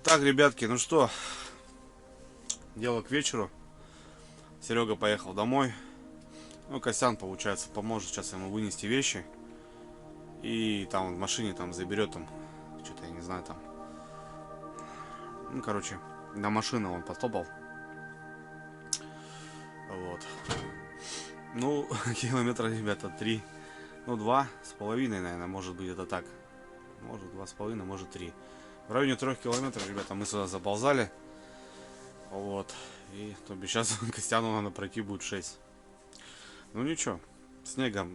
Так, ребятки, ну что, дело к вечеру. Серега поехал домой. Ну, Костян, получается, поможет сейчас ему вынести вещи. И там в машине там заберет там, что-то я не знаю там. Ну, короче, до машины он потопал. Вот. Ну, километра, ребята, 3. Ну, 2,5, наверное, может быть, это так. Может, 2,5, может, 3. В районе 3 километров, ребята, мы сюда заползали. Вот. И то бишь сейчас Костяну надо пройти будет 6. Ну ничего, снега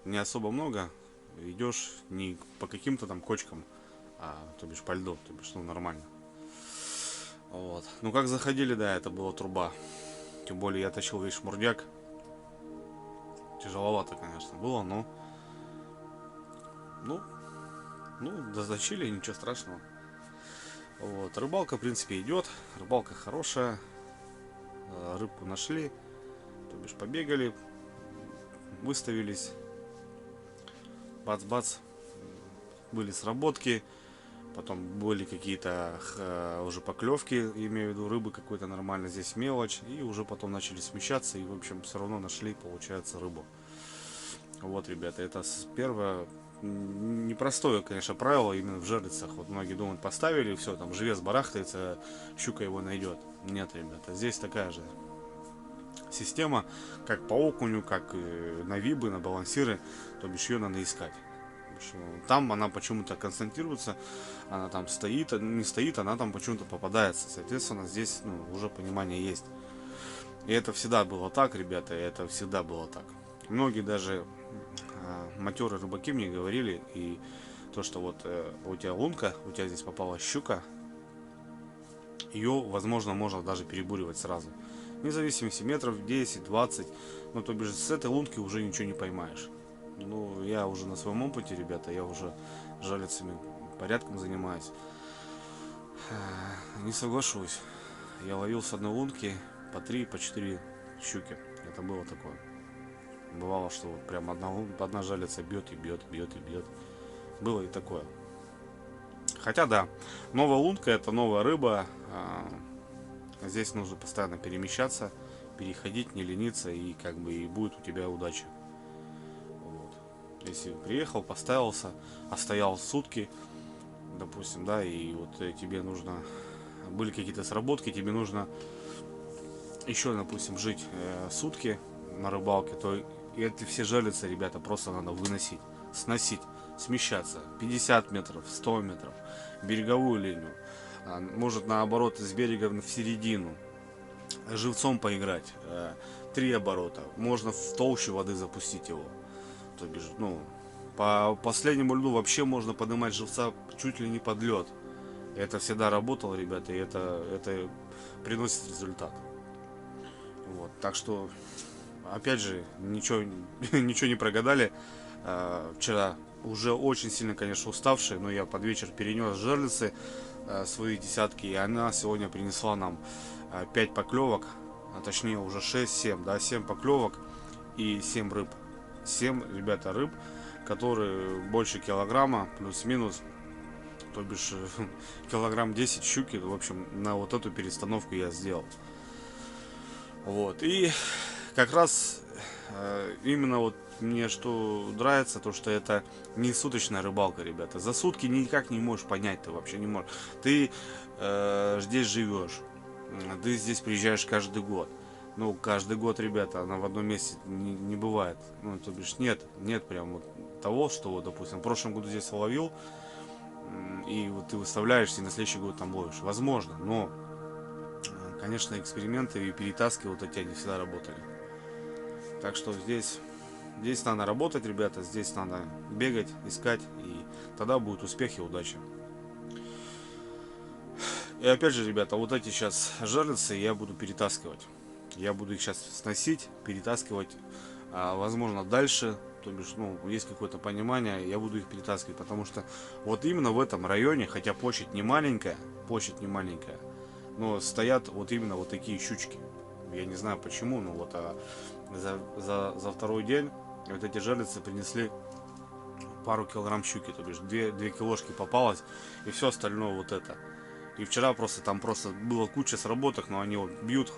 не особо много. Идешь не по каким-то там кочкам, а то бишь по льду, то бишь, ну, нормально. Вот. Ну как заходили, да, это была труба. Тем более я тащил весь шмурдяк. Тяжеловато, конечно, было, но ну, ну, дотащили, ничего страшного. Вот. Рыбалка, в принципе, идет. Рыбалка хорошая. Рыбку нашли. То бишь побегали, выставились. Бац-бац. Были сработки. Потом были какие-то уже поклевки, имею в виду рыбы какой-то нормально, здесь мелочь. И уже потом начали смещаться. И, в общем, все равно нашли, получается, рыбу. Вот, ребята, это первое непростое, конечно, правило именно в жерлицах. Вот многие думают, поставили, все, там живец барахтается, щука его найдет. Нет, ребята, здесь такая же система, как по окуню, как на вибы, на балансиры, то бишь ее надо искать. Там она почему-то концентрируется, она там стоит, не стоит, она там почему-то попадается. Соответственно, здесь, ну, уже понимание есть. И это всегда было так, ребята, это всегда было так. Многие даже матерые рыбаки мне говорили, и то, что вот у тебя лунка, у тебя здесь попала щука, ее, возможно, можно даже перебуривать сразу. Вне зависимости, метров 10-20, ну, то бишь с этой лунки уже ничего не поймаешь. Ну, я уже на своем опыте, ребята, я уже жалицами порядком занимаюсь. Не соглашусь. Я ловил с одной лунки по 3, по 4 щуки. Это было такое. Бывало, что вот прям одна жалица бьет и бьет, бьет и бьет. Было и такое. Хотя да, новая лунка это новая рыба. Здесь нужно постоянно перемещаться, переходить, не лениться, и как бы и будет у тебя удача. Вот. Если приехал, поставился, остоял сутки, допустим, да, и вот тебе нужно, были какие-то сработки, тебе нужно еще, допустим, жить сутки на рыбалке, то эти все жалятся, ребята, просто надо выносить, сносить, смещаться 50 метров, 100 метров, береговую линию, может наоборот из берега в середину, живцом поиграть, 3 оборота, можно в толщу воды запустить его, то бишь, ну, по последнему льду вообще можно поднимать живца чуть ли не под лед. Это всегда работало, ребята, и это приносит результат. Вот, так что, опять же, ничего, ничего не прогадали. Вчера уже очень сильно, конечно, уставший, но я под вечер перенес жерлицы свои десятки, и она сегодня принесла нам 5 поклевок, а точнее уже 6-7, да, 7 поклевок и 7 рыб. 7, ребята, рыб, которые больше килограмма, плюс-минус, то бишь килограмм 10 щуки, в общем, на вот эту перестановку я сделал. Вот, и как раз именно вот мне что нравится, то что это не суточная рыбалка, ребята. За сутки никак не можешь понять, ты вообще не можешь. Ты здесь живешь, ты здесь приезжаешь каждый год. Ну, каждый год, ребята, она в одном месте не бывает. Ну, то бишь, нет прям вот того, что, вот, допустим, в прошлом году здесь ловил, и вот ты выставляешься, и на следующий год там ловишь. Возможно, но, конечно, эксперименты и перетаски вот эти, они всегда работали. Так что здесь надо работать, ребята, здесь надо бегать, искать, и тогда будет успех и удача. И опять же, ребята, вот эти сейчас жерлицы я буду перетаскивать. Я буду их сейчас сносить, перетаскивать, возможно, дальше. То бишь, ну, есть какое-то понимание, я буду их перетаскивать, потому что вот именно в этом районе, хотя площадь не маленькая, но стоят вот именно вот такие щучки. Я не знаю почему, но вот за второй день вот эти жерлицы принесли пару килограмм щуки, то бишь 2 килошки попалось, и все остальное вот это. И вчера просто там просто было куча сработок, но они вот бьют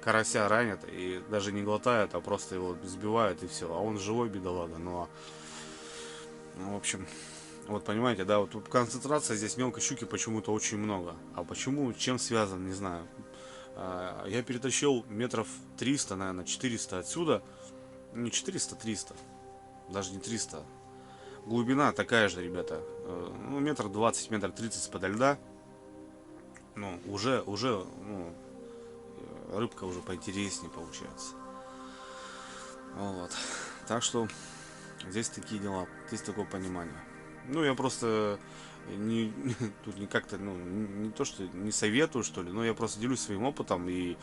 карася, ранят и даже не глотают, а просто его сбивают и все. А он живой, бедолага. Ну, в общем, вот понимаете, да, вот концентрация здесь мелкой щуки почему-то очень много. А почему, чем связан, не знаю. Я перетащил метров 300, наверное, 400 отсюда. Не 400, 300. Даже не 300. Глубина такая же, ребята. Ну, метр 20, метр 30 подо льда. Ну, уже, ну, рыбка уже поинтереснее получается. Вот. Так что здесь такие дела, здесь такое понимание. Ну, я просто не, тут не как-то, ну, не то, что не советую, что ли, но я просто делюсь своим опытом, и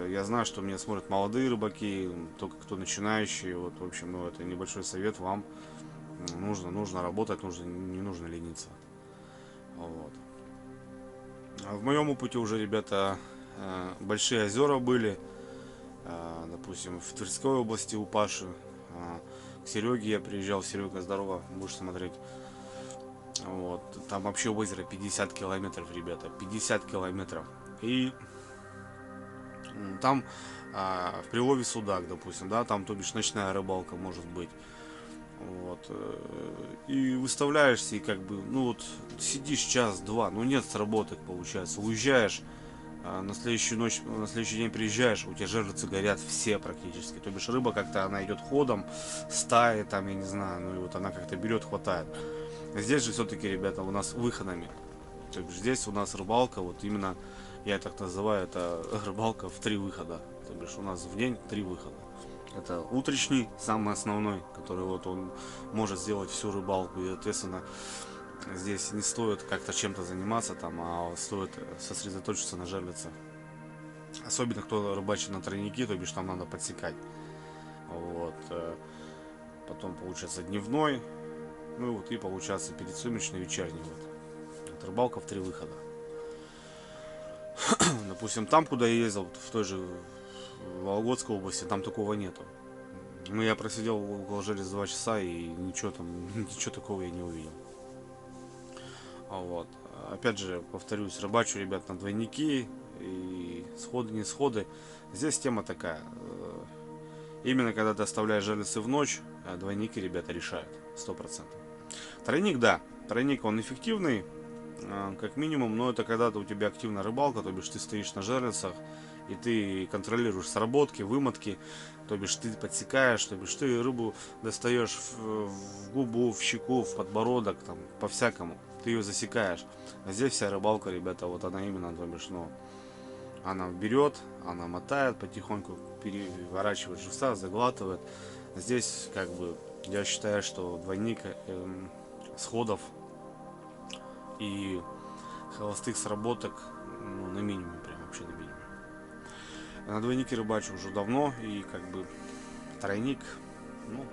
я знаю, что меня смотрят молодые рыбаки, только кто начинающие, вот, в общем, ну, это небольшой совет вам. Нужно работать, не нужно лениться. Вот. А в моем опыте уже, ребята, большие озера были, допустим, в Тверской области у Паши. К Сереге я приезжал, Серега, здорово, будешь смотреть. Вот, там вообще озеро 50 километров, ребята, 50 километров. И там в прилове судак, допустим, да, там, то бишь, ночная рыбалка может быть. Вот. И выставляешься, и как бы, ну вот, сидишь час-два, ну нет сработок, получается. Уезжаешь, на следующую ночь, на следующий день приезжаешь, у тебя жерлицы горят все практически. То бишь рыба как-то она идет ходом, стаи там, я не знаю, ну и вот она как-то берет, хватает. Здесь же все-таки, ребята, у нас выходами. То бишь здесь у нас рыбалка, вот именно, я так называю, это рыбалка в 3 выхода. То бишь у нас в день 3 выхода. Это утренний, самый основной, который вот он может сделать всю рыбалку. И, соответственно, здесь не стоит как-то чем-то заниматься там, а стоит сосредоточиться на жерлице. Особенно кто рыбачит на тройнике, то бишь там надо подсекать. Вот. Потом получается дневной. Ну вот и получается перед сумеречной вечерний. Вот рыбалка в 3 выхода. Допустим, там, куда я ездил, в той же Вологодской области, там такого нету. Ну, я просидел около жерлиц 2 часа и ничего там, ничего такого я не увидел. Вот. Опять же, повторюсь, рыбачу, ребят, на двойники и сходы, не сходы. Здесь тема такая. Именно когда ты оставляешь жерлицы в ночь, двойники, ребята, решают. 100%. Тройник, да. Тройник, он эффективный, как минимум, но это когда-то у тебя активная рыбалка, то бишь ты стоишь на жерлицах, и ты контролируешь сработки, вымотки, то бишь ты подсекаешь, то бишь ты рыбу достаешь в губу, в щеку, в подбородок, там, по-всякому. Ты ее засекаешь. А здесь вся рыбалка, ребята, вот она именно, то бишь, ну, она берет, она мотает потихоньку, переворачивает живца, заглатывает. Здесь, как бы, я считаю, что двойник сходов и холостых сработок, ну, на минимуме, прям вообще на минимуме. На двойнике рыбачу уже давно, и как бы тройник, ну,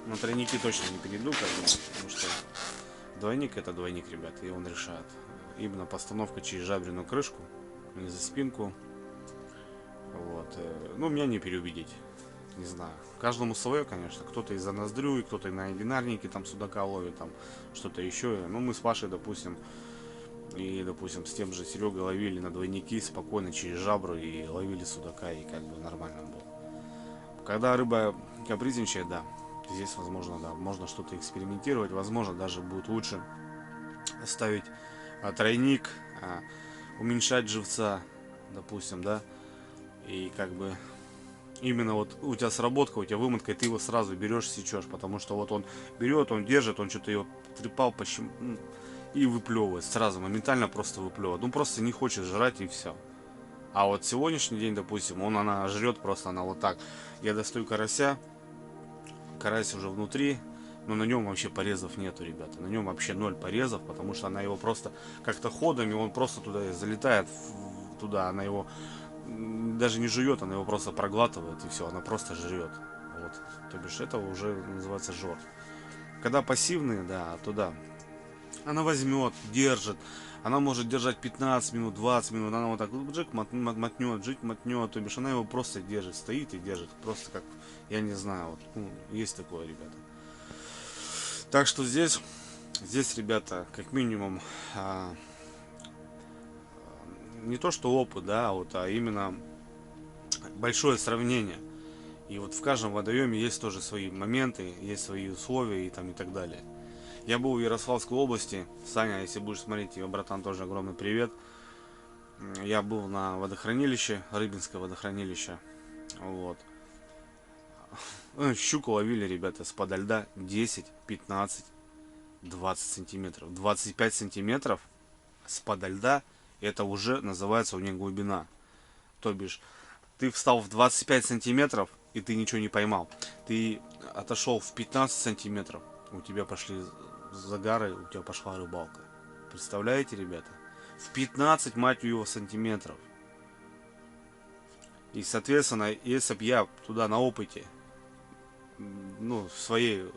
на тройнике точно не перейду, как бы, потому что двойник это двойник, ребят, и он решает. Именно постановка через жабряную крышку, не за спинку. Вот. Ну, меня не переубедить. Не знаю. Каждому свое, конечно. Кто-то из-за ноздрю, кто-то на одинарнике там судака ловит, там что-то еще. Ну, мы с Пашей, допустим, и, допустим, с тем же Серегой ловили на двойники спокойно через жабру и ловили судака, и как бы нормально было. Когда рыба капризничает, да, здесь, возможно, да, можно что-то экспериментировать, возможно, даже будет лучше ставить тройник, уменьшать живца, допустим, да, и как бы именно вот у тебя сработка, у тебя вымотка, и ты его сразу берешь, сечешь, потому что вот он берет, он держит, он что-то ее трепал, и выплевывает сразу, моментально просто выплевывает. Ну просто не хочет жрать и все. А вот сегодняшний день, допустим, она жрет просто, она вот так. Я достаю карася, карась уже внутри, но на нем вообще порезов нету, ребята. На нем вообще 0 порезов, потому что она его просто как-то ходами, он просто туда залетает, туда, она его даже не жует, она его просто проглатывает и все, она просто жрет. Вот. То бишь это уже называется жор. Когда пассивные, да, то да. Она возьмет, держит. Она может держать 15 минут, 20 минут. Она вот так джик мотнет, джик мотнет. То бишь она его просто держит, стоит и держит. Просто как, я не знаю, вот, ну, есть такое, ребята. Так что здесь, ребята, как минимум, не то что опыт, да, вот, а именно большое сравнение. И вот в каждом водоеме есть тоже свои моменты, есть свои условия и там и так далее. Я был в Ярославской области. Саня, если будешь смотреть, тебе, братан, тоже огромный привет. Я был на водохранилище, Рыбинское водохранилище. Вот. Щуку ловили, ребята, с подо льда 10, 15, 20 сантиметров. 25 сантиметров с подо льда, это уже называется у них глубина. То бишь, ты встал в 25 сантиметров, и ты ничего не поймал. Ты отошел в 15 сантиметров, у тебя пошли загары, у тебя пошла рыбалка. Представляете, ребята? В 15, мать его, сантиметров. И, соответственно, если бы я туда на опыте, ну, в своей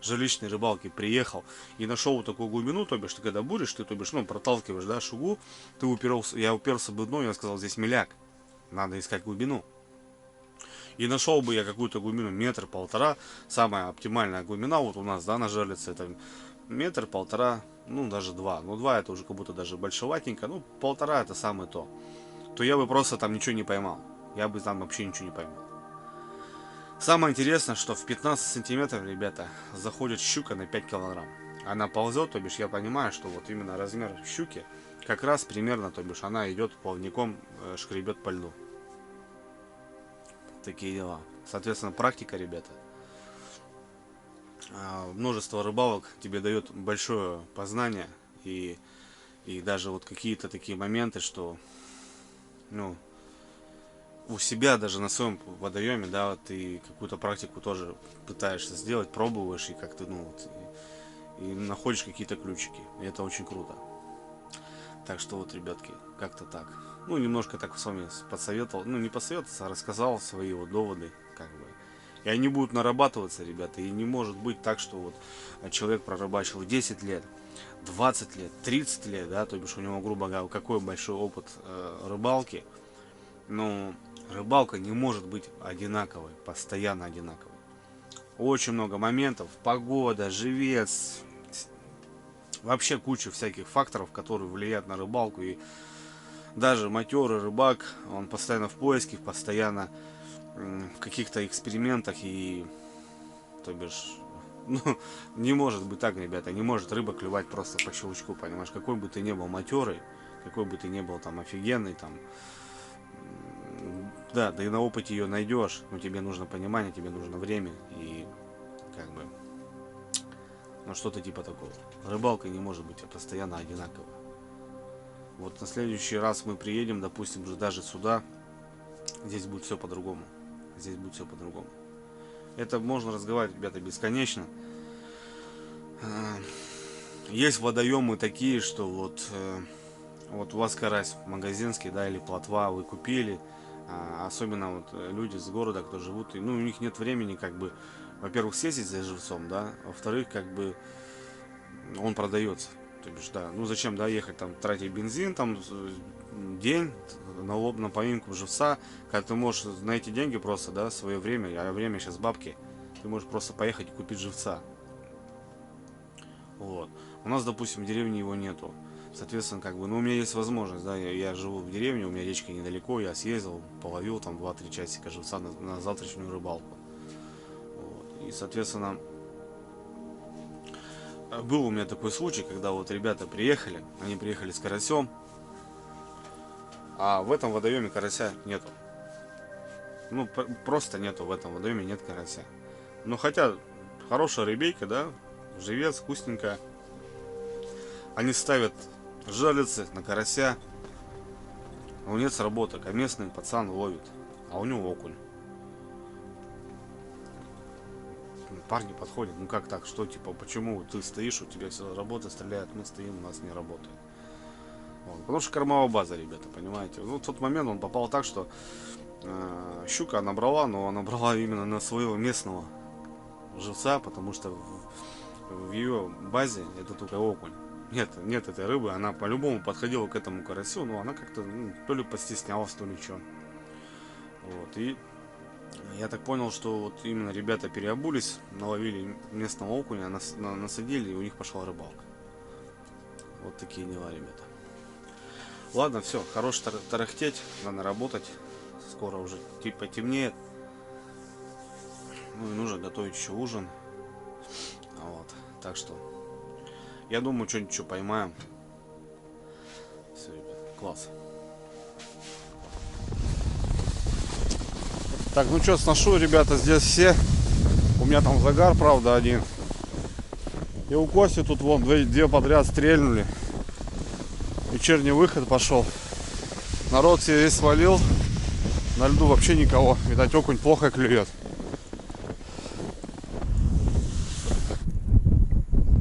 жилищной рыбалке приехал и нашел вот такую глубину, то бишь, ты когда будешь, ты, то бишь, ну, проталкиваешь, да, шугу, ты упирался, я уперся бы дно, я сказал, здесь миляк, надо искать глубину. И нашел бы я какую-то глубину метр, полтора, самая оптимальная глубина вот у нас, да, на жерлице, это метр, полтора, ну, даже два. Ну, два это уже как будто даже большеватенько, ну, полтора это самое то я бы просто там ничего не поймал. Я бы там вообще ничего не поймал. Самое интересное, что в 15 сантиметров, ребята, заходит щука на 5 килограмм. Она ползет, то бишь я понимаю, что вот именно размер щуки как раз примерно, то бишь она идет плавником, шкребет по льду. Такие дела. Соответственно, практика, ребята. Множество рыбалок тебе дает большое познание и даже вот какие-то такие моменты, что, ну, у себя даже на своем водоеме, да, вот ты какую-то практику тоже пытаешься сделать, пробуешь и как-то, ну, вот, и находишь какие-то ключики. И это очень круто. Так что вот, ребятки, как-то так. Ну, немножко так с вами подсоветовал, ну, не посоветовался, а рассказал свои вот доводы, как бы. И они будут нарабатываться, ребята, и не может быть так, что вот человек прорабатывал 10 лет, 20 лет, 30 лет, да, то бишь у него, грубо говоря, какой большой опыт рыбалки, но рыбалка не может быть одинаковой, постоянно одинаковой. Очень много моментов, погода, живец, вообще куча всяких факторов, которые влияют на рыбалку. И даже матерый рыбак, он постоянно в поиске, постоянно в каких-то экспериментах. И, то бишь, ну, не может быть так, ребята, не может рыба клевать просто по щелчку, понимаешь? Какой бы ты ни был матерый, какой бы ты ни был там офигенный, там, да, да и на опыте ее найдешь, но тебе нужно понимание, тебе нужно время и как бы, ну что-то типа такого. Рыбалка не может быть постоянно одинаковой. Вот на следующий раз мы приедем, допустим, уже даже сюда, здесь будет все по-другому. Здесь будет все по-другому. Это можно разговаривать, ребята, бесконечно. Есть водоемы такие, что вот у вас карась магазинский, да, или плотва вы купили, особенно вот люди с города, кто живут, ну, у них нет времени, как бы, во-первых, съездить за живцом, да, во-вторых, как бы, он продается. То бишь, да, ну зачем, да, ехать там, тратить бензин, там, день на поимку живца, когда ты можешь на эти деньги просто, да, свое время, а время сейчас бабки, ты можешь просто поехать и купить живца. Вот. У нас, допустим, в деревне его нету. Соответственно, как бы, ну, у меня есть возможность, да, я живу в деревне, у меня речка недалеко, я съездил, половил там 2-3 часика живца на завтрашнюю рыбалку. Вот. И, соответственно, был у меня такой случай, когда вот ребята приехали, они приехали с карасем, а в этом водоеме карася нету. Ну, просто нету в этом водоеме, нет карася. Ну, хотя, хорошая рыбейка, да, живец, вкусненькая. Они ставят жерлицы на карася, а у нет сработок, а местный пацан ловит, а у него окунь. Парни подходят, ну как так, что типа, почему ты стоишь, у тебя все работа стреляет, мы стоим, у нас не работает. Вот. Потому что кормовая база, ребята, понимаете. Ну, в тот момент он попал так, что щука набрала, но она брала именно на своего местного живца, потому что в ее базе это только окунь. Нет этой рыбы, она по-любому подходила к этому карасю, но она как-то, ну, то ли постеснялась, то ли что. Вот, и я так понял, что вот именно ребята переобулись, наловили местного окуня, насадили, и у них пошла рыбалка. Вот такие дела, ребята. Ладно, все, хорош тарахтеть, надо работать. Скоро уже типа темнеет. Ну и нужно готовить еще ужин. Вот. Так что я думаю, что-нибудь еще поймаем. Все, ребят, класс. Так, ну что, сношу, ребята, здесь все. У меня там загар, правда, один. И у Кости тут вон две подряд стрельнули. Вечерний выход пошел. Народ себе весь свалил. На льду вообще никого. Видать, окунь плохо клюет.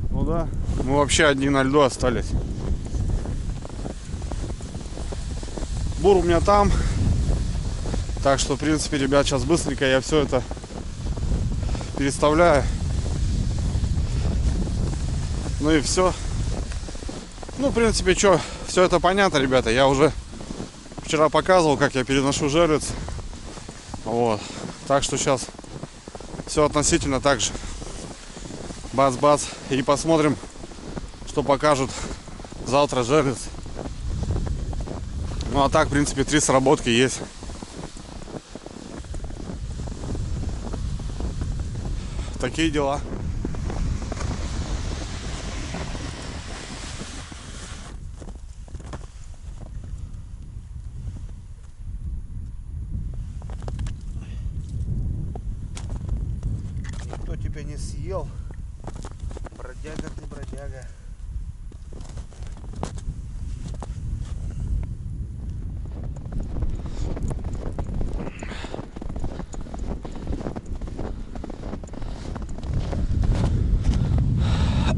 Ну да, мы вообще одни на льду остались. Бур у меня там. Так что, в принципе, ребят, сейчас быстренько я все это переставляю. Ну и все. Ну, в принципе, что, все это понятно, ребята. Я уже вчера показывал, как я переношу жерлиц. Вот. Так что сейчас все относительно так же. Бац-бац. И посмотрим, что покажут завтра жерлиц. Ну, а так, в принципе, 3 сработки есть. Такие дела. Никто тебя не съел. Бродяга ты, бродяга.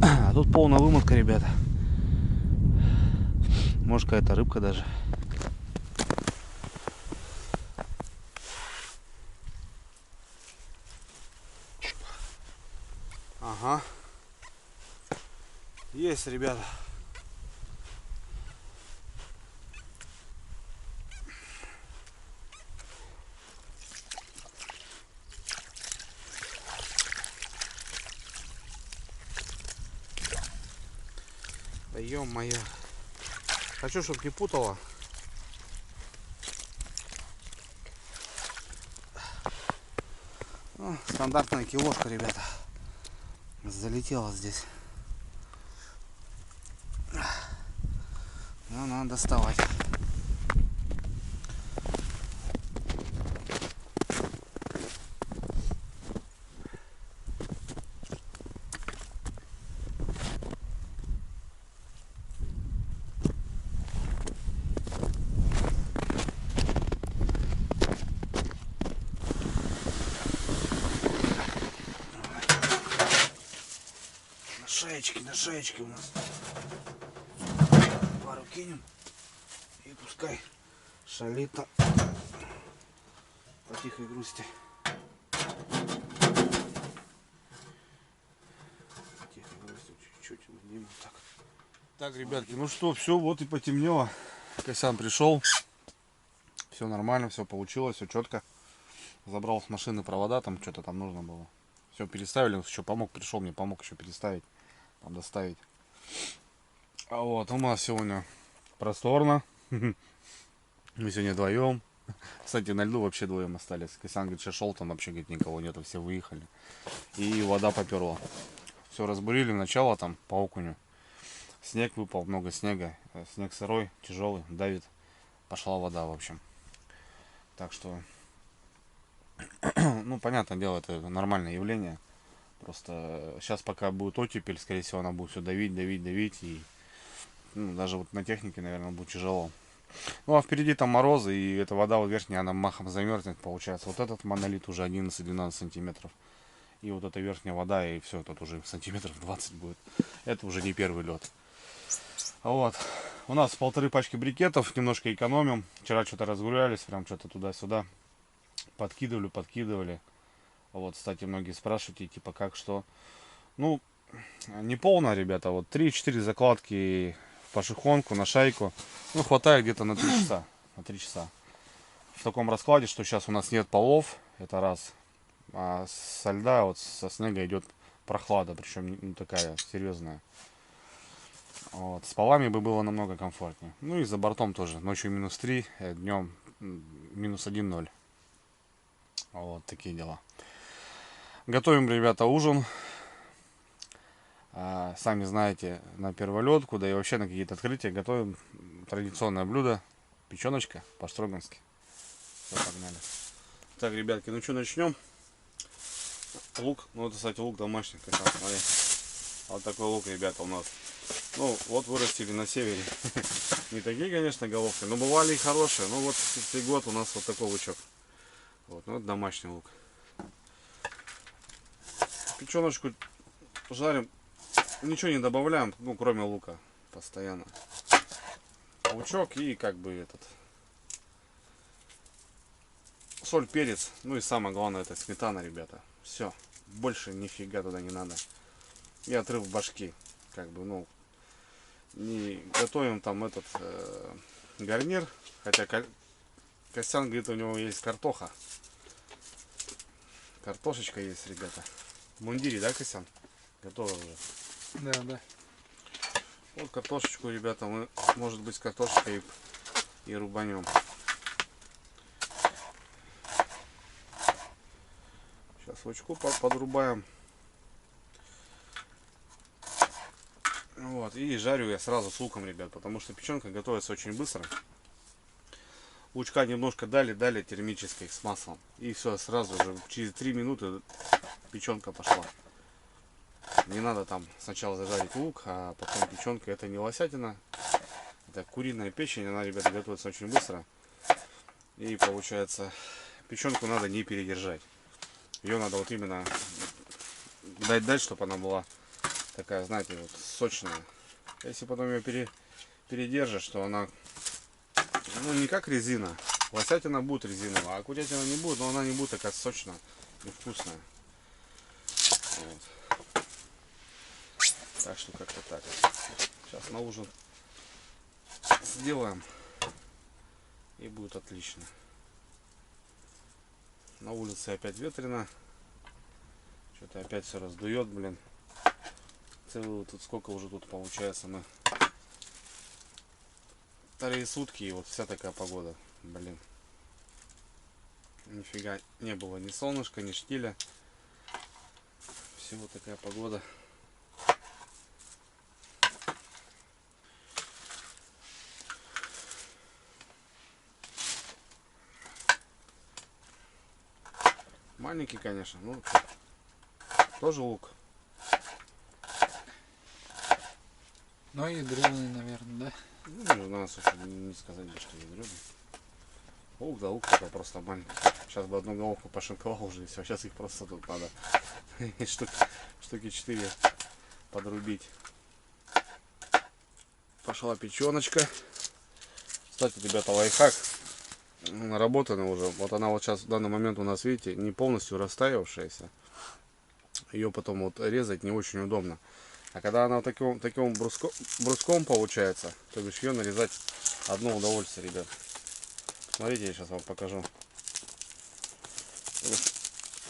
А тут полная вымытка, ребята. Может, какая-то рыбка даже. Ага. Есть, ребята. Да ё-моё. Хочу, чтобы не путало. Ну, стандартная килошка, ребята. Залетела здесь. Ну, надо доставать. На шеечке у нас. Пару кинем. И пускай шалит там по тихой грусти. По тихой грусти чуть-чуть поднимем. Так, ребятки, ну что, все, вот и потемнело. Косян пришел. Все нормально, все получилось, все четко. Забрал с машины провода, там что-то там нужно было. Все переставили, еще помог, пришел, мне помог еще переставить, там доставить. А вот у нас сегодня просторно. Мы сегодня вдвоем. Кстати, на льду вообще вдвоем остались. Косян говорит, шел, там вообще говорит, никого нету, все выехали. И вода поперла. Все разбурили начало там по окуню. Снег выпал, много снега. Снег сырой, тяжелый, давит. Пошла вода, в общем. Так что, ну, понятное дело, это нормальное явление. Просто сейчас пока будет оттепель, скорее всего, она будет все давить, давить, давить. И ну, даже вот на технике, наверное, будет тяжело. Ну, а впереди там морозы, и эта вода вот верхняя, она махом замерзнет, получается. Вот этот монолит уже 11-12 сантиметров. И вот эта верхняя вода, и все, тут уже сантиметров 20 будет. Это уже не первый лед. Вот. У нас 1,5 пачки брикетов, немножко экономим. Вчера что-то разгулялись, прям что-то туда-сюда. Подкидывали. Вот, кстати, многие спрашиваете, типа, как, что. Ну, не полно, ребята. Вот 3-4 закладки в пошехонку, на шайку. Ну, хватает где-то на 3 часа. На 3 часа. В таком раскладе, что сейчас у нас нет полов. Это раз. А со льда, вот со снега идет прохлада. Причем не такая серьезная. Вот. С полами бы было намного комфортнее. Ну и за бортом тоже. Ночью -3, днем -1,0. Вот такие дела. Готовим, ребята, ужин. Сами знаете, на перволетку, да и вообще на какие-то открытия готовим традиционное блюдо. Печеночка по-строгански. Все, погнали. Так, ребятки, ну что, начнем. Лук, ну это, кстати, лук домашний, как раз, смотри. Вот такой лук, ребята, у нас. Ну, вот вырастили на севере. Не такие, конечно, головки, но бывали и хорошие. Ну вот, цей год у нас вот такой лучок. Вот, ну это домашний лук. Печеночку жарим. Ничего не добавляем, ну, кроме лука. Постоянно. Лучок и как бы этот... соль, перец. Ну и самое главное, это сметана, ребята. Все. Больше нифига туда не надо. И отрыв башки. Как бы, ну... Не готовим там этот гарнир. Хотя Костян говорит, у него есть картоха. Картошечка есть, ребята. В мундире, да, Костян? Готово уже. Да, да. Вот картошечку, ребята, мы, может быть, с картошкой и рубанем. Сейчас лучку подрубаем. Вот, и жарю я сразу с луком, ребят, потому что печенка готовится очень быстро. Лучка немножко дали термической с маслом. И все, сразу же, через 3 минуты печенка пошла. Не надо там сначала зажарить лук, а потом печенка. Это не лосятина, это куриная печень. Она, ребята, готовится очень быстро. И получается, печенку надо не передержать. Ее надо вот именно дать, чтобы она была такая, знаете, вот сочная. Если потом ее передержишь, то она, ну, не как резина. Лосятина будет резиновая, а курятина не будет, но она не будет такая сочная и вкусная. Вот. Так что как-то так. Сейчас на ужин сделаем, и будет отлично. На улице опять ветрено. Что-то опять все раздует, блин. Целую тут сколько уже тут получается, мы вторые сутки, и вот вся такая погода, блин. Нифига не было ни солнышка, ни штиля. Всего такая погода. Маленький, конечно, ну тоже лук. Ну и ядреный, наверное, да? Ну, не знаю, слушай, не сказать, что ядреный. Лук, да, лук такой просто маленький. Сейчас бы одну головку пошинковал уже и все. Сейчас их просто тут надо штуки 4 подрубить. Пошла печеночка. Кстати, ребята, лайфхак. Наработана уже. Вот она вот сейчас в данный момент у нас, видите, не полностью растаявшаяся. Ее потом вот резать не очень удобно. А когда она таким бруском получается, то бишь ее нарезать одно удовольствие, ребят. Смотрите, я сейчас вам покажу.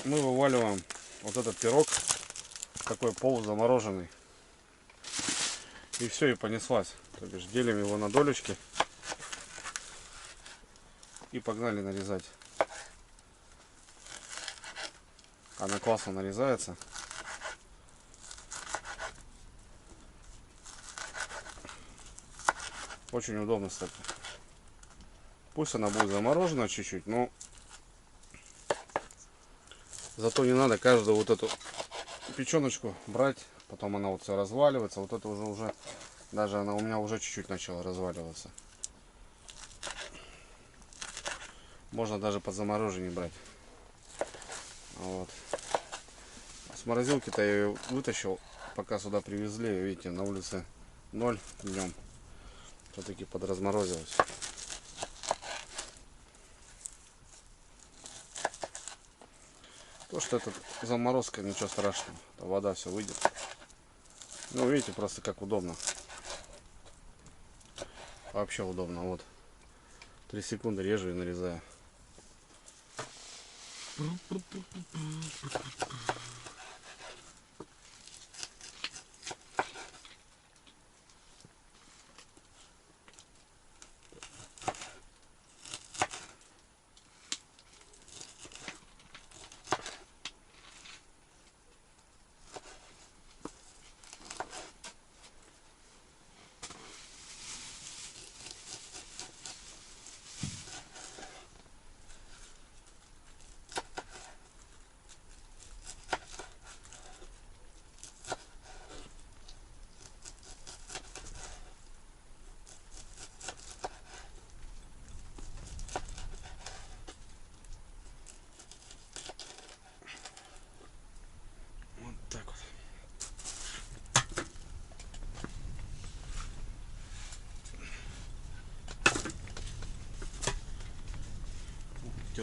Мы вываливаем вот этот пирог, такой полузамороженный. И все, и понеслась. То бишь делим его на долечки. И погнали нарезать. Она классно нарезается. Очень удобно, кстати. Пусть она будет заморожена чуть-чуть, но зато не надо каждую вот эту печеночку брать. Потом она вот все разваливается. Вот это уже даже она у меня уже чуть-чуть начала разваливаться. Можно даже под заморожение брать. Вот. С морозилки-то я ее вытащил, пока сюда привезли. Видите, на улице 0 днем. Все-таки подразморозилось. То, что это заморозка, ничего страшного. Вода все выйдет. Ну, видите, просто как удобно. Вообще удобно. Вот. 3 секунды режу и нарезаю.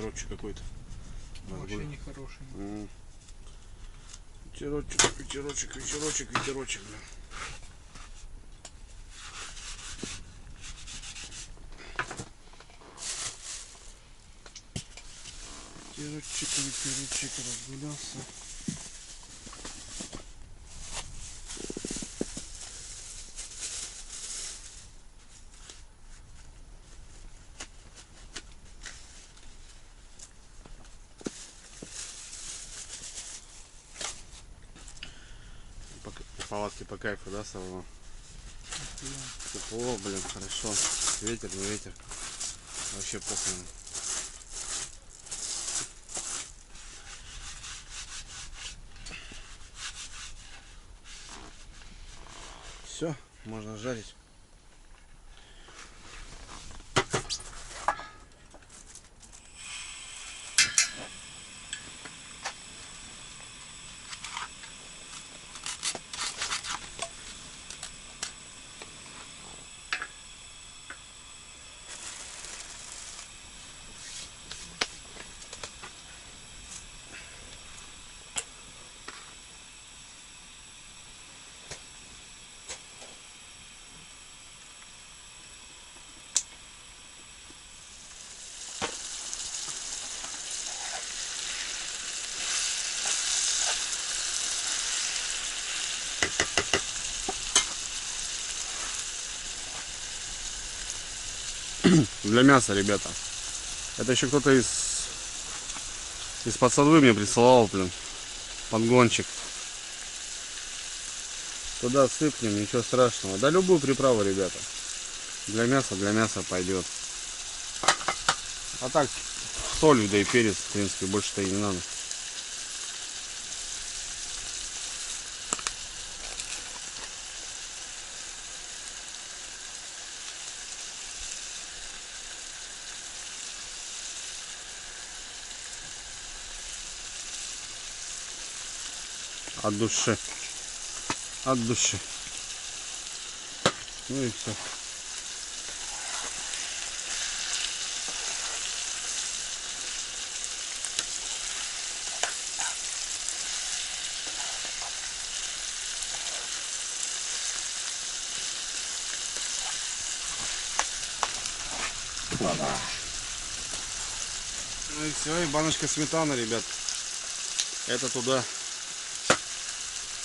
ветерочек какой-то. Вообще нехороший. Ветерочек, ветерочек, ветерочек, ветерочек, блин. Ветерочек, ветерочек разгулялся. Палатки по кайфу, да, самого? Тепло, блин, хорошо. Ветер, не ветер. Вообще похуй. Все, можно жарить. Для мяса, ребята. Это еще кто-то из подсадвы мне присылал, блин, подгончик. Туда сыпнем, ничего страшного. Да любую приправу, ребята. Для мяса пойдет. А так, соль, да и перец, в принципе, больше-то и не надо. От души. От души. Ну и все. Ну и все, и баночка сметаны, ребят. Это туда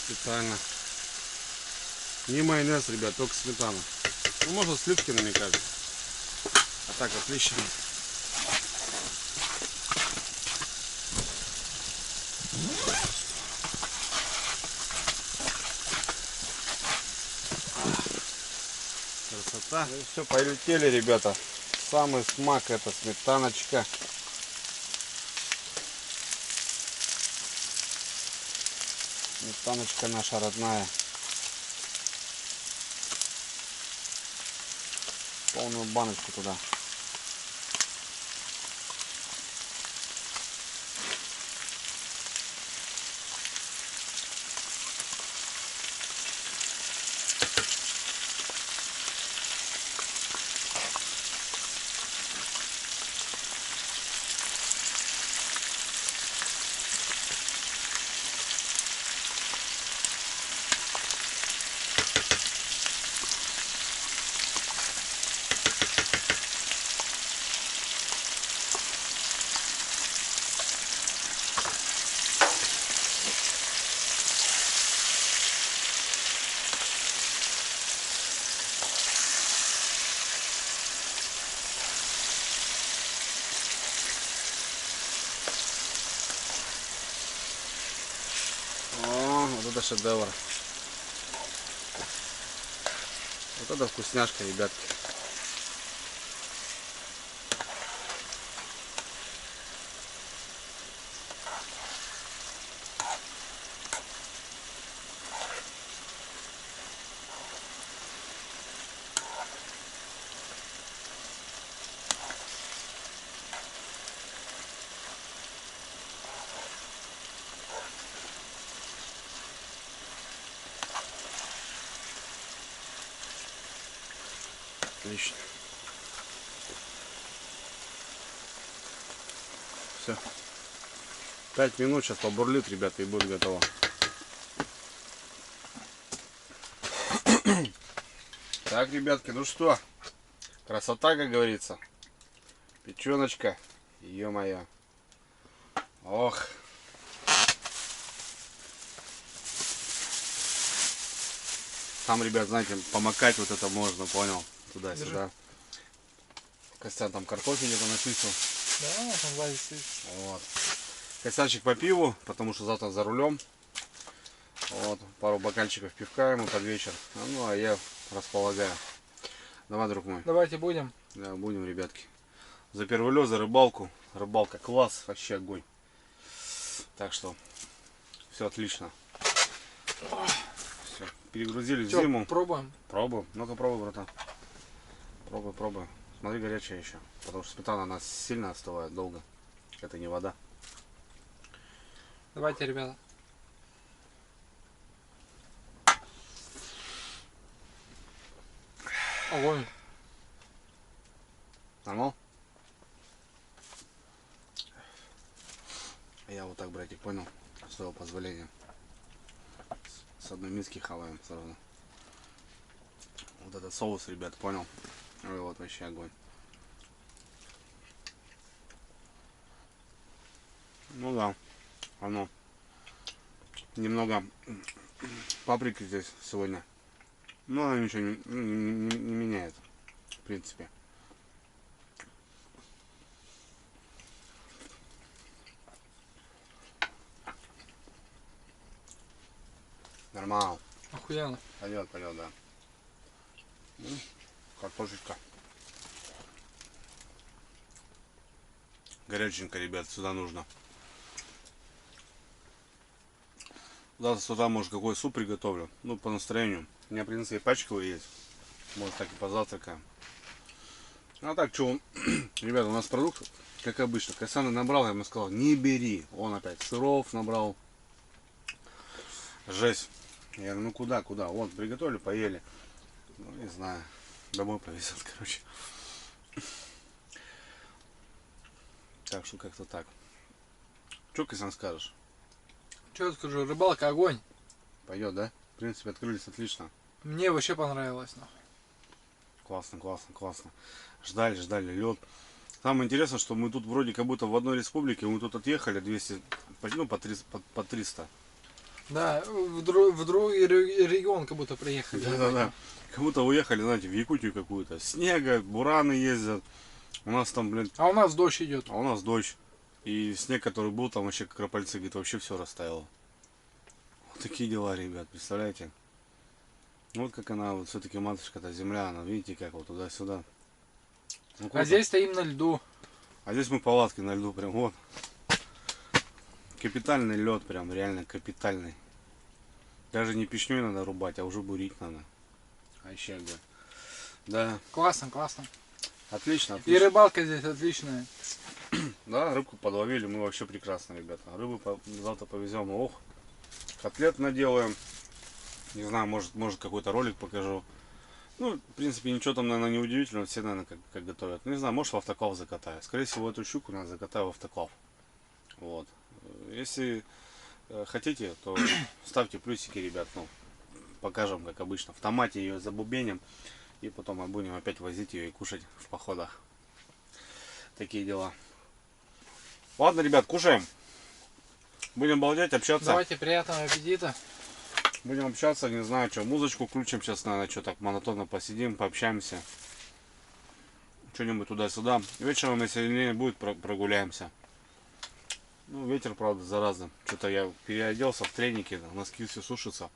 специально. Не майонез, ребят, только сметана. Ну, можно сливки намекать. А так, отлично. Красота. Ну и все, полетели, ребята. Самый смак — это сметаночка. Сметаночка наша родная. Полную баночку туда. Вот это шедевр. Вот это вкусняшка, ребятки. Отлично. Все. 5 минут сейчас побурлит, ребята, и будет готово. Так, ребятки, ну что, красота, как говорится. Печеночка, ё-моё. Ох. Там, ребят, знаете, помакать вот это можно, понял? Туда-сюда. Костян там картофель где-то начистил. Да, там сзади стоит. Вот. Костянчик по пиву, потому что завтра за рулем. Вот, пару бокальчиков пивка ему под вечер. Ну, а я располагаю. Давай, друг мой. Давайте будем. Да, будем, ребятки. За первый лед, за рыбалку. Рыбалка класс, вообще огонь. Так что, все отлично. Все, перегрузили в Чё, зиму. пробуем? Пробуем. Ну-ка пробуй, братан. Пробуй, пробуй. Смотри, горячая еще. Потому что сметана, она сильно остывает долго. Это не вода. Давайте, ребята. Огонь. Нормал? Я вот так, братик, понял. С твоего позволения. С одной миски хаваем сразу. Вот этот соус, ребят, понял? Ой, вот вообще огонь. Ну да, оно. Немного паприки здесь сегодня. Но она ничего не меняет, в принципе. Нормально. Охуенно. Пойдет, пойдет, да. Картошечка. Горяченько, ребят, сюда нужно. Завтра с утра, может, какой суп приготовлю. Ну, по настроению. У меня, в принципе, пачковый есть. Может, так и позавтракаем. А так, что, ребята, у нас продукт, как обычно. Касана набрал, я ему сказал, не бери. Он опять сыров набрал. Жесть. Я говорю, ну куда, куда? Вот, приготовили, поели. Ну, не знаю. Домой повезет, короче. Так что как-то так. Что, Касан, скажешь? Что я скажу, рыбалка огонь. Пойдет, да? В принципе, открылись отлично. Мне вообще понравилось. Нахуй. Классно, классно, классно. Ждали, ждали лед. Самое интересное, что мы тут вроде как будто в одной республике, мы тут отъехали 200, ну, по 300. Да, в другой регион как будто приехали. Да-да-да. Как будто уехали, знаете, в Якутию какую-то. Снега, бураны ездят. У нас там, блин... А у нас дождь идет. А у нас дождь. И снег, который был, там вообще как пальцы, говорит, вообще все растаяло. Вот такие дела, ребят, представляете? Вот как она, вот все-таки матушка-то земля, она, видите, как вот туда-сюда. Ну, А здесь стоим на льду. А здесь мы палатки на льду, прям вот. Капитальный лед, прям реально капитальный. Даже не печней надо рубать, а уже бурить надо. А еще огонь. Да. Классно, классно. Отлично, И отлично. рыбалка здесь отличная. Да, рыбку подловили мы вообще прекрасно, ребята. Рыбу завтра повезем. Ох, котлет наделаем. Не знаю, может какой-то ролик покажу. Ну, в принципе, ничего там, наверное, не удивительного. Все, наверное, как готовят. Ну, не знаю, может, в автоклав закатаю. Скорее всего, эту щуку надо закатаю в автоклав. Вот. Если хотите, то ставьте плюсики, ребят. Ну, покажем, как обычно. В томате ее забубеним. И потом мы будем опять возить ее и кушать в походах. Такие дела. Ладно, ребят, кушаем. Будем балдеть, общаться. Давайте, приятного аппетита. Будем общаться, не знаю, что, музычку включим сейчас, наверное, что так монотонно посидим, пообщаемся. Что-нибудь туда-сюда. Вечером, если не будет, прогуляемся. Ну, ветер, правда, зараза. Что-то я переоделся в треники, носки все сушатся.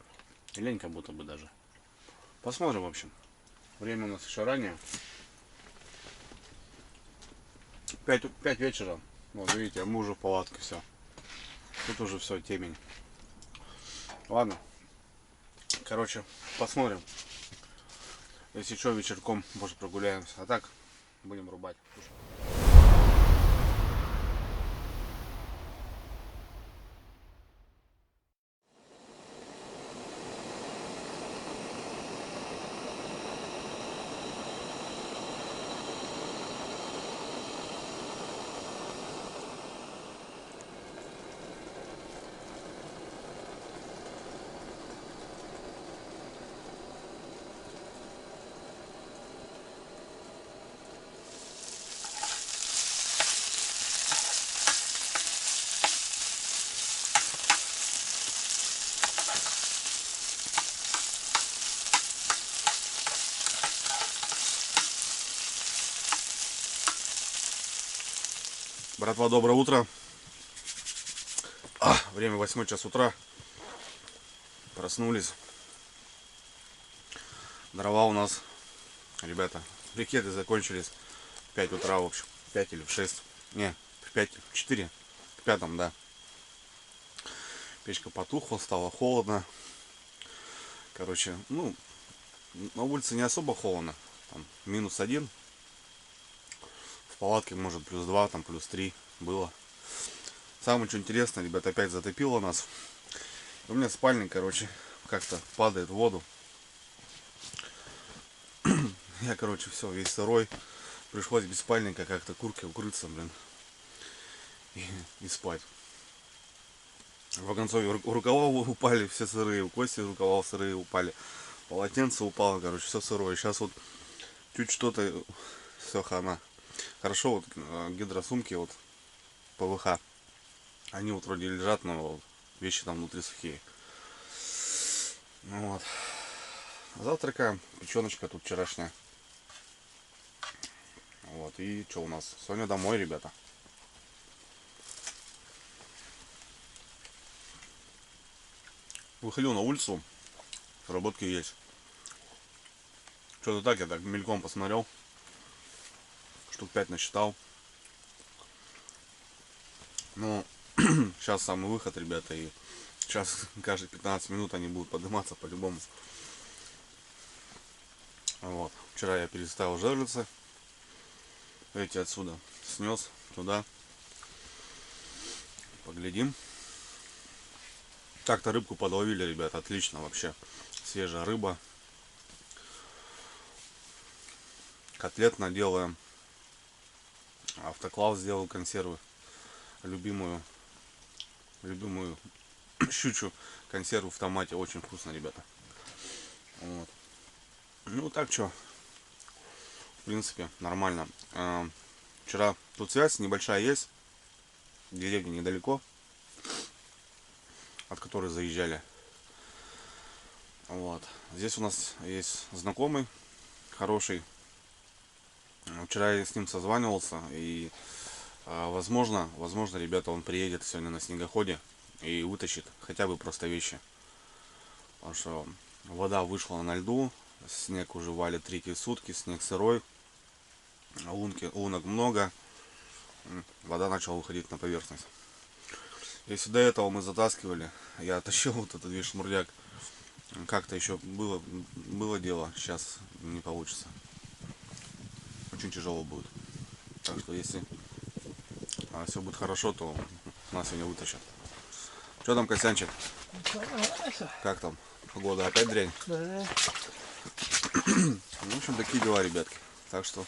Лень как будто бы даже. Посмотрим, в общем. Время у нас еще ранее. 5 вечера. Вот, видите, мы уже в палатке, все. Тут уже все, темень. Ладно. Короче, посмотрим. Если что, вечерком, может, прогуляемся. А так, будем рубать. Братва, доброе утро. Время 8 час утра. Проснулись. Дрова у нас, ребята, брикеты закончились в 5 утра, в общем. 5 или в 6. Не, в 5, в 4. К 5, да. Печка потухла, стало холодно. Короче, ну, на улице не особо холодно. Там -1. В палатке, может, +2, там +3 было. Самое что интересное, ребята, опять затопило нас. У меня спальник, короче, как-то падает в воду. Я, короче, все, весь сырой. Пришлось без спальника как-то куртке укрыться, блин. И спать. В конце рукава упали все сырые, у Кости рукава сырые упали. Полотенце упало, короче, все сырое. Сейчас вот чуть что-то, все хана. Хорошо, вот гидросумки, вот ПВХ. Они вот вроде лежат, но вещи там внутри сухие. Ну вот. Завтракаем. Печеночка тут вчерашняя. Вот. И что у нас? Сегодня домой, ребята. Выходил на улицу. Работки есть. Что-то так, я так мельком посмотрел. Штук 5 насчитал. Ну, сейчас самый выход, ребята. И сейчас каждые 15 минут они будут подниматься по-любому. Вот. Вчера я переставил жерлицы. Эти отсюда снес туда. Поглядим. Так-то рыбку подловили, ребят. Отлично вообще. Свежая рыба. Котлет наделаем. Автоклав сделал консервы. Любимую щучью консерву в томате. Очень вкусно, ребята. Вот. Ну так что, в принципе, нормально. Вчера тут связь небольшая есть. Деревня недалеко, от которой заезжали. Вот. Здесь у нас есть знакомый хороший. Вчера я с ним созванивался, и возможно, ребята, он приедет сегодня на снегоходе и вытащит хотя бы просто вещи. Потому что вода вышла на льду, снег уже валит 3 сутки, снег сырой, лунок много, вода начала выходить на поверхность. Если до этого мы затаскивали, я тащил вот этот весь шмурдяк, как-то еще было дело, сейчас не получится. Очень тяжело будет. Так что если все будет хорошо, то нас сегодня вытащат. Что там, Косянчик? Как там? Погода опять дрянь? Да. В общем, такие дела, ребятки. Так что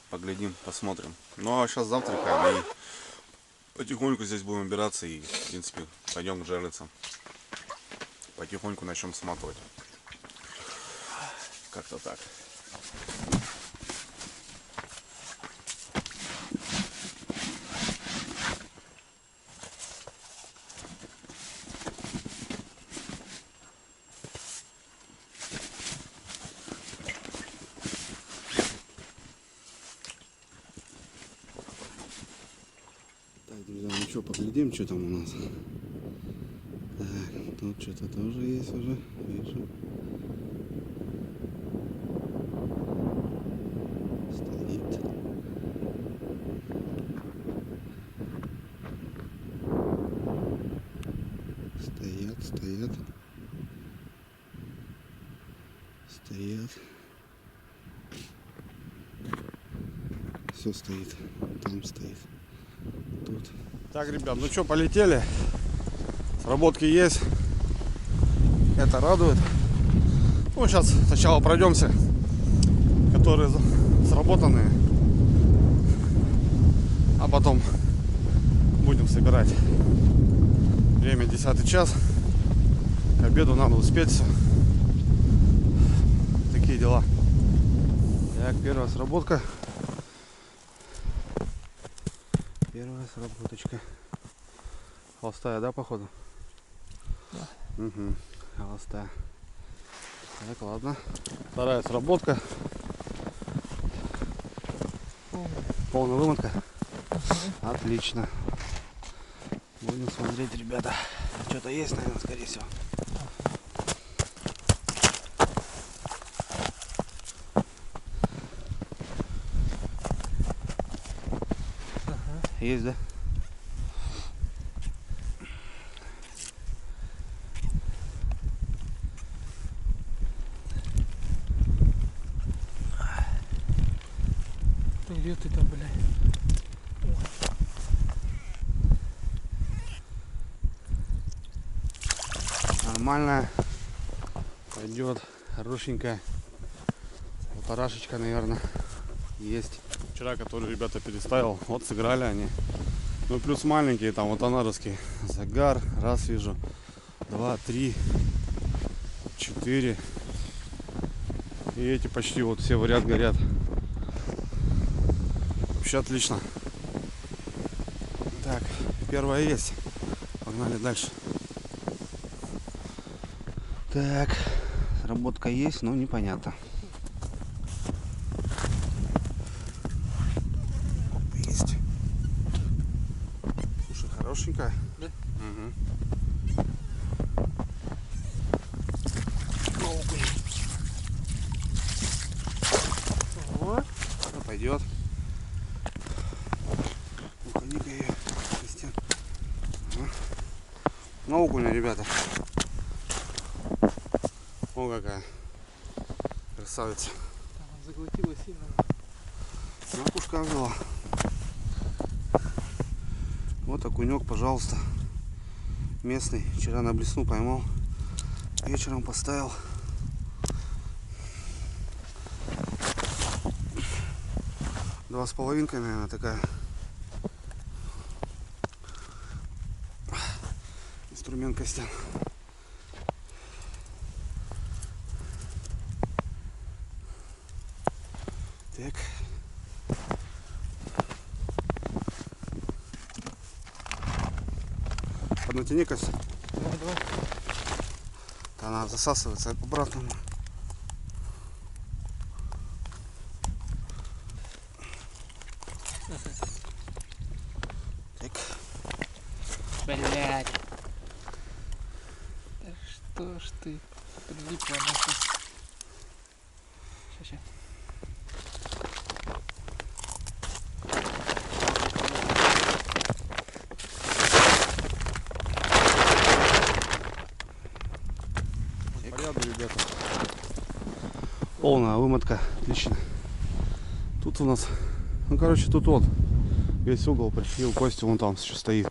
поглядим, посмотрим. Ну а сейчас завтракаем и потихоньку здесь будем убираться и, в принципе, пойдем к жерлицам. Потихоньку начнем сматывать. Как-то так. Друзья, ну что, поглядим, что там у нас. Так, тут что-то тоже есть уже, вижу. Стоит. Стоят. Все стоит. Там стоит. Тут. Так, ребят, ну что, полетели. Сработки есть. Это радует. Ну, сейчас сначала пройдемся, которые сработанные, а потом будем собирать. Время 10 час. К обеду надо успеть все. Такие дела. Так, первая сработка. Первая сработочка. Холостая, да, походу? Да. Угу. Холостая. Так, ладно. Вторая сработка. Полная вымотка. Отлично. Будем смотреть, ребята. Что-то есть, наверное, скорее всего. Есть, да? Где ты там, блядь? Нормально. Пойдет. Хорошенькая. Полторашечка, наверное, есть. Вчера, который ребята переставил, вот сыграли они. Ну плюс маленькие, там вот анаровские. Загар, раз вижу. 2, 3, 4. И эти почти вот все в ряд горят. Вообще отлично. Так, первая есть. Погнали дальше. Так, сработка есть, но непонятно. Есть. Слушай, хорошенькая. Да? Угу. Вот. Ну, пойдет. Уходи-ка ее, Кристиан. На окуня, ребята. О, какая красавица. Там заглотила сильно. Макушка взяла. Вот окунек, пожалуйста. Местный. Вчера на блесну поймал. Вечером поставил. Два с половинкой, наверное, такая. Инструмент Костян. Так. Поднатяни, Костя. Давай. Она засасывается обратно. Так. Блять. Да что ж ты подлипла нахуй. Сейчас. Порядок, ребята. Полная вымотка. Отлично. Тут у нас, ну короче, тут вот весь угол прихил. Костя вон там еще стоит.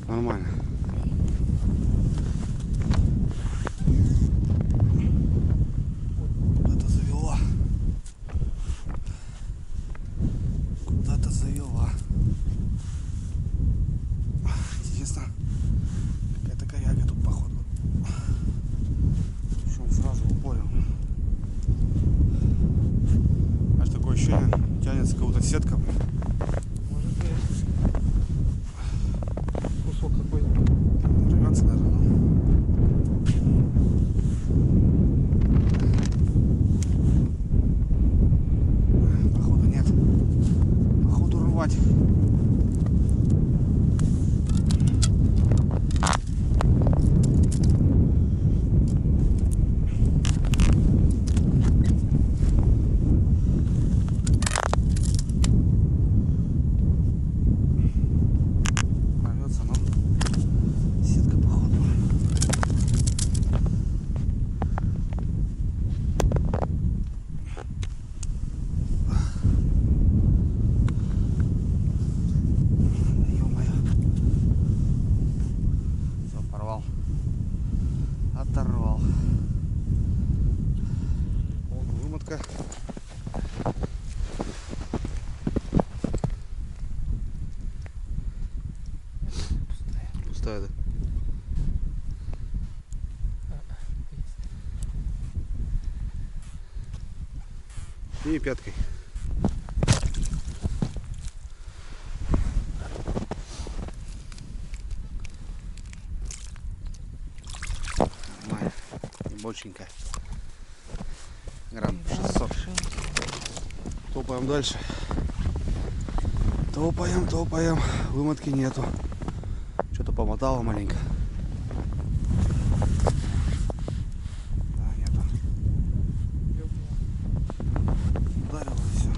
Нормально. Куда-то завела. Куда-то завела. Интересно. Какая-то коряга тут, походу. Причем сразу в упоре. Аж такое ощущение, тянется какая-то сетка. Может быть. Кусок какой-то. Рвется, наверное, походу нет. Походу рвать. Рвется, но сетка, походу. Ё-моё. Все, порвал. Оторвал. Вон вымотка. Пустая, да? И пяткой. Нормально. Боченькая. Грамм 600. Топаем дальше. Топаем, топаем. Вымотки нету. Что-то помотало маленько. Да, нету. Ударило и все.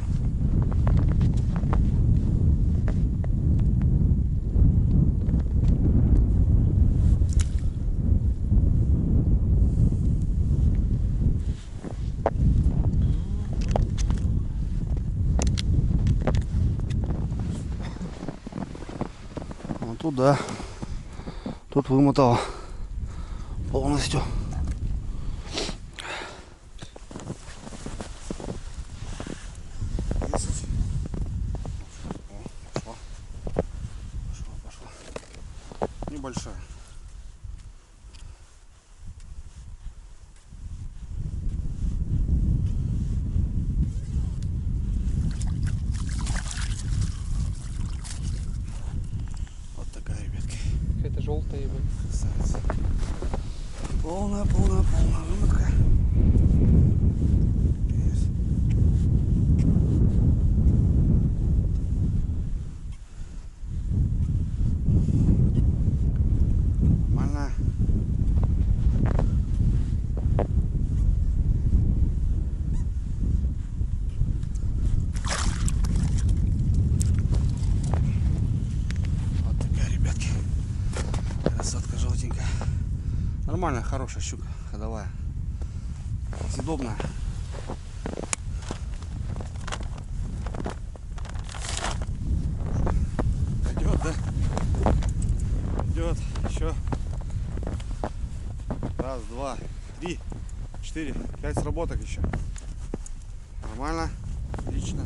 Тут да, тут вымотало полностью. Пошла. Небольшая. Это желтая, блин. Красавица. Полная вымотка. Есть. Нормально. Вот такая, ребятки. Красотка желтенькая. Нормальная, хорошая щука, ходовая. Съедобная. Идет, да? Идет. Еще. Раз, два, три, 4, 5 сработок еще. Нормально. Отлично.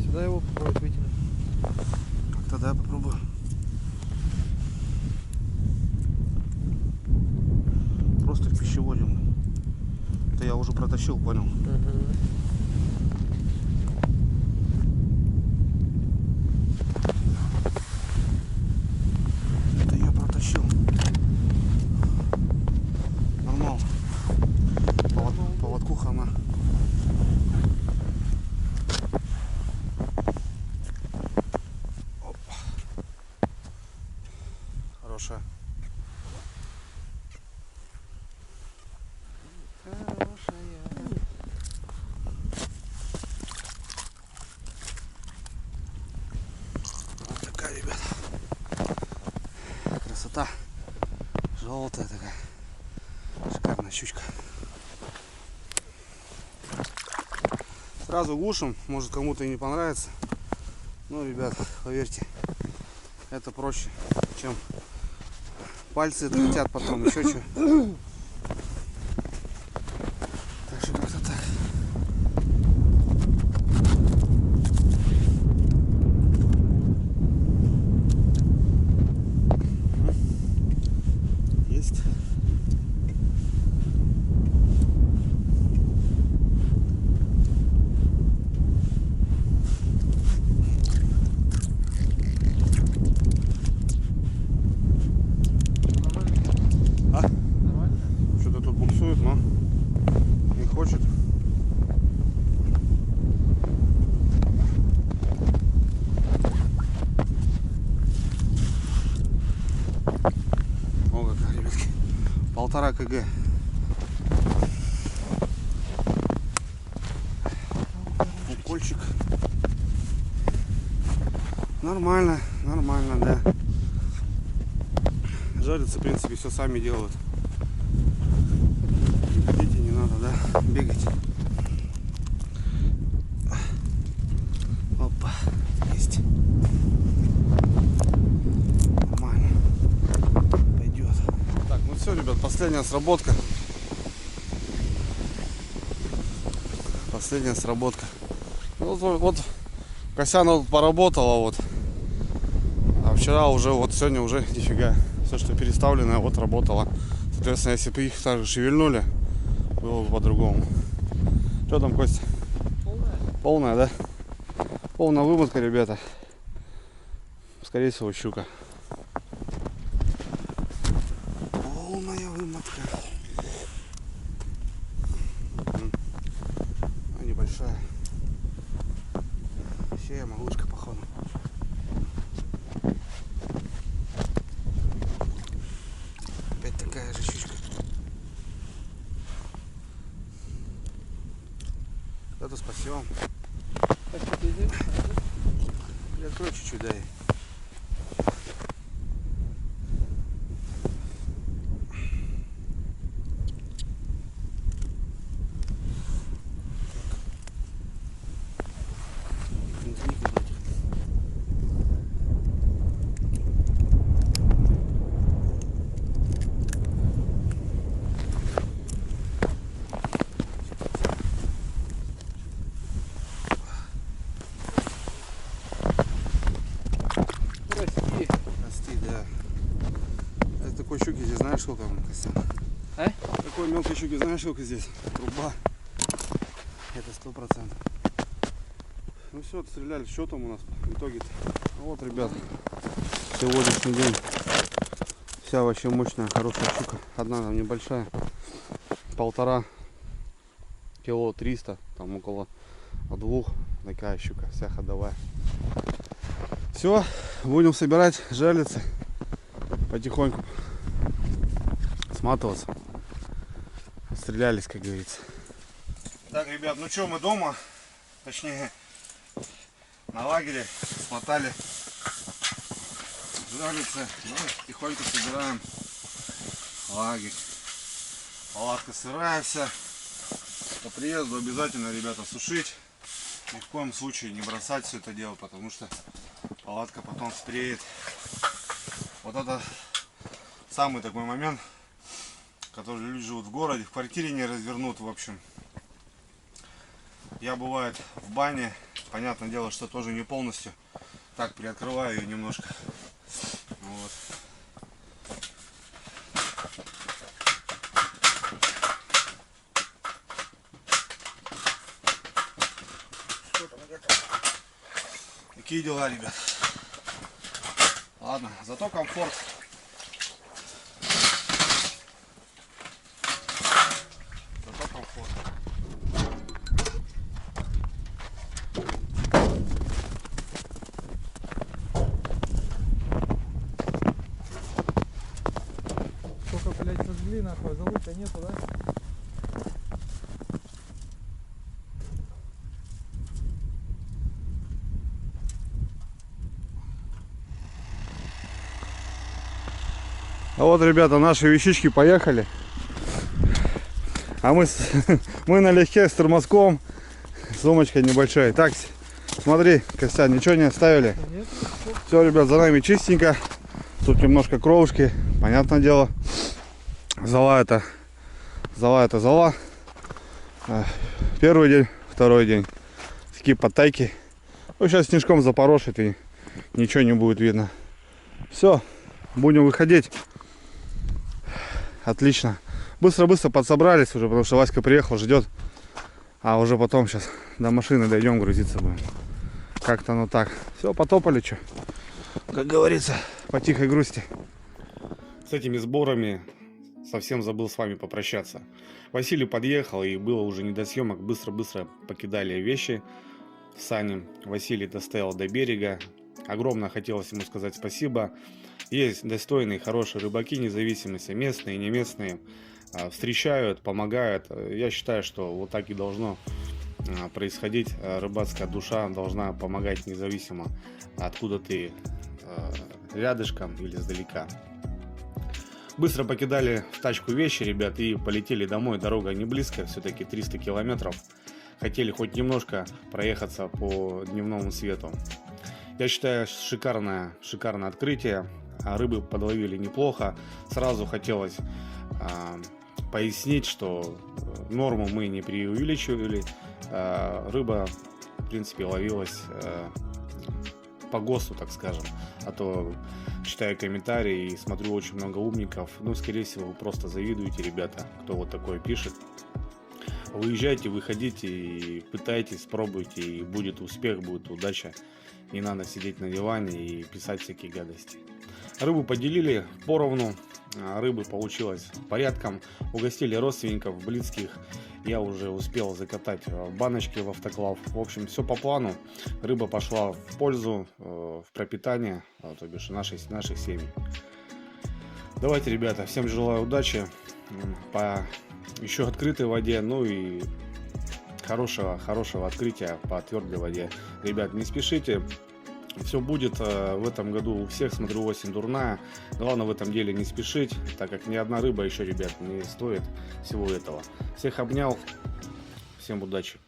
Сюда его попробовать вытянуть. Как-то да, попробую. Просто в пищеводе. Это я уже протащил, понял. Это я протащил. Нормал. Поводку хана. Хорошая. Вот такая, ребята. Красота. Желтая такая. Шикарная щучка. Сразу глушим. Может, кому-то и не понравится. Но, ребят, поверьте, это проще, чем пальцы хотят потом еще что. Так что как-то так. Есть. Что-то тут буксует, но не хочет. О, какая, ребятки. 1,5 кг. Укольчик. Нормально, нормально, да. Жарится, в принципе, все сами делают. Не хотите, не надо, да, бегать. Опа, есть. Нормально. Пойдет. Так, ну все, ребят, последняя сработка. Последняя сработка. Ну, вот Косяна вот поработала вот. А вчера уже, вот сегодня уже нифига. Все, что переставлено, вот работало. Соответственно, если бы их так шевельнули, было бы по-другому. Что там, Костя? Полная? Полная, да? Полная вымотка, ребята. Скорее всего, щука. Полная вымотка. А небольшая. Щея, малышка, походу. Опять такая же щучка. Это спасем. Так что ты здесь? Я открою чуть-чуть, дай. Прости. Прости, да. Это такой щуки здесь знаешь сколько, Костян? А? Такой мелкой щуки знаешь сколько здесь? Труба. Это 100%. Ну все, отстреляли. Что там у нас в итоге-то? Вот, ребят, сегодняшний день. Вся вообще мощная, хорошая щука. Одна там небольшая. 1,5 кило 300. Там около 2. Такая щука, вся ходовая. Все, будем собирать жерлицы. Потихоньку сматываться. Стрелялись, как говорится. Так, ребят, ну что, мы дома. Точнее, на лагере. Смотали жерлицы. Ну, тихонько собираем лагерь. Палатка сырая вся. По приезду обязательно, ребята, сушить. Ни в коем случае не бросать все это дело, потому что палатка потом спреет. Вот это самый такой момент, который люди живут в городе, в квартире не развернут, в общем. Я бывает в бане, понятное дело, что тоже не полностью. Так, приоткрываю ее немножко. Вот. Такие дела, ребят. Ладно, зато комфорт. Зато комфорт. Только, блядь, сожгли нахуй, залука нету, да? А вот, ребята, наши вещички поехали. А мы, мы налегке с тормозком, сумочкой небольшой. Так, смотри, Костян, ничего не оставили. Нет? Все, ребят, за нами чистенько. Тут немножко кровушки, понятное дело. Зала это зала. Первый день, второй день. Такие подтайки. Ну, сейчас снежком запорошит и ничего не будет видно. Все, будем выходить. Отлично. Быстро-быстро подсобрались уже, потому что Васька приехал, ждет. А уже потом сейчас до машины дойдем, грузиться будем. Как-то ну так. Все, потопали, что. Как говорится, по тихой грусти. С этими сборами совсем забыл с вами попрощаться. Василий подъехал, и было уже не до съемок. Быстро-быстро покидали вещи в сани. Василий доставил до берега. Огромно хотелось ему сказать спасибо. Есть достойные, хорошие рыбаки, независимости, местные, не местные. Встречают, помогают. Я считаю, что вот так и должно происходить. Рыбацкая душа должна помогать независимо, откуда ты, рядышком или издалека. Быстро покидали в тачку вещи, ребят, и полетели домой. Дорога не близкая, все-таки 300 километров. Хотели хоть немножко проехаться по дневному свету. Я считаю, шикарное открытие. Рыбы подловили неплохо. Сразу хотелось пояснить, что норму мы не преувеличивали. Рыба, в принципе, ловилась по ГОСТу, так скажем. А то читаю комментарии и смотрю очень много умников. Ну, скорее всего, вы просто завидуете, ребята, кто вот такое пишет. Выезжайте, выходите и пытайтесь, пробуйте, и будет успех, будет удача. Не надо сидеть на диване и писать всякие гадости. Рыбу поделили поровну, рыбы получилось порядком. Угостили родственников, близких. Я уже успел закатать баночки в автоклав. В общем, все по плану. Рыба пошла в пользу, в пропитание, то бишь нашей семьи. Давайте, ребята, всем желаю удачи по еще открытой воде, ну и хорошего открытия по твердой воде. Ребят, не спешите. Все будет в этом году у всех. Смотрю, осень дурная. Главное в этом деле не спешить, так как ни одна рыба еще, ребят, не стоит всего этого. Всех обнял. Всем удачи.